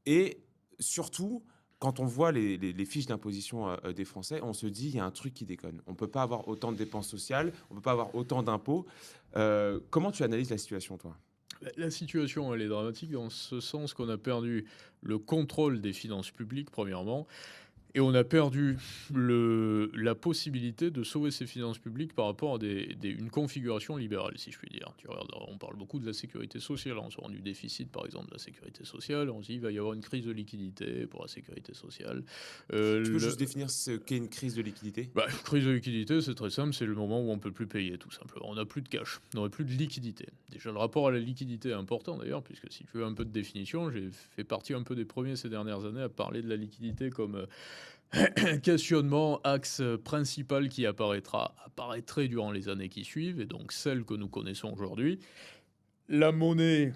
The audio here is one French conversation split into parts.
Et surtout, quand on voit les fiches d'imposition, des Français, on se dit: «Il y a un truc qui déconne. On peut pas avoir autant de dépenses sociales, on peut pas avoir autant d'impôts». Comment tu analyses la situation, toi? La situation, elle est dramatique dans ce sens qu'on a perdu le contrôle des finances publiques, premièrement. Et on a perdu la possibilité de sauver ses finances publiques par rapport à une configuration libérale, si je puis dire. Tu regardes, on parle beaucoup de la sécurité sociale, on se rend du déficit, par exemple, de la sécurité sociale. On se dit il va y avoir une crise de liquidité pour la sécurité sociale. Tu peux Le juste définir ce qu'est une crise de liquidité? Bah, crise de liquidité, c'est très simple, c'est le moment où on peut plus payer, tout simplement. On n'a plus de cash, on n'a plus de liquidité. Déjà, le rapport à la liquidité est important d'ailleurs, puisque si tu veux un peu de définition, j'ai fait partie un peu des premiers ces dernières années à parler de la liquidité comme questionnement, axe principal qui apparaîtrait durant les années qui suivent, et donc celle que nous connaissons aujourd'hui. La monnaie,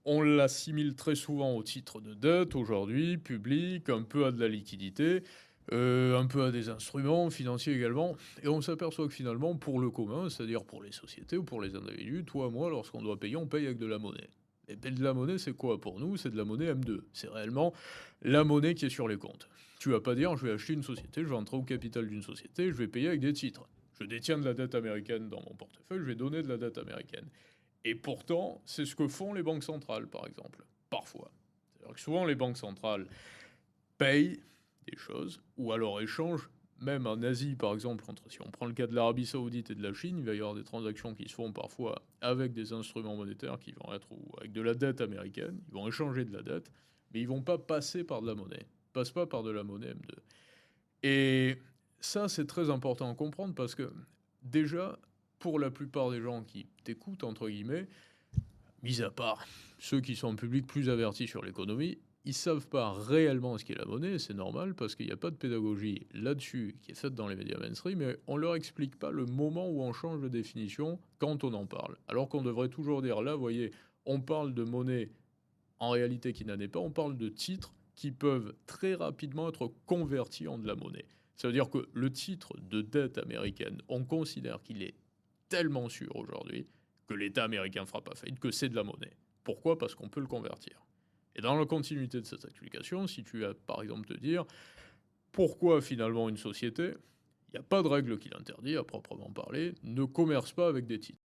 on l'assimile très souvent au titre de dette aujourd'hui, public, un peu à de la liquidité, un peu à des instruments financiers également, et on s'aperçoit que finalement, pour le commun, c'est-à-dire pour les sociétés ou pour les individus, toi, moi, lorsqu'on doit payer, on paye avec de la monnaie. Et ben, de la monnaie, c'est quoi pour nous? C'est de la monnaie M2. C'est réellement la monnaie qui est sur les comptes. Tu vas pas dire, je vais acheter une société, je vais entrer au capital d'une société, je vais payer avec des titres. Je détiens de la dette américaine dans mon portefeuille, je vais donner de la dette américaine. Et pourtant, c'est ce que font les banques centrales, par exemple, parfois. C'est-à-dire que souvent, les banques centrales payent des choses, ou alors échangent, même en Asie, par exemple, si on prend le cas de l'Arabie Saoudite et de la Chine, il va y avoir des transactions qui se font parfois avec des instruments monétaires qui vont être, ou avec de la dette américaine, ils vont échanger de la dette, mais ils vont pas passer par de la monnaie. Ils passent pas par de la monnaie M2. Et ça, c'est très important à comprendre parce que déjà, pour la plupart des gens qui t'écoutent, entre guillemets, mis à part ceux qui sont en public plus avertis sur l'économie, ils savent pas réellement ce qu'est la monnaie, c'est normal parce qu'il n'y a pas de pédagogie là-dessus qui est faite dans les médias mainstream, mais on leur explique pas le moment où on change de définition quand on en parle. Alors qu'on devrait toujours dire là, voyez, on parle de monnaie en réalité qui n'en est pas, on parle de titres qui peuvent très rapidement être convertis en de la monnaie. Ça veut dire que le titre de dette américaine, on considère qu'il est tellement sûr aujourd'hui que l'État américain ne fera pas faillite, que c'est de la monnaie. Pourquoi? Parce qu'on peut le convertir. Et dans la continuité de cette explication, si tu as par exemple te dire pourquoi finalement une société, il n'y a pas de règle qui l'interdit à proprement parler, ne commerce pas avec des titres.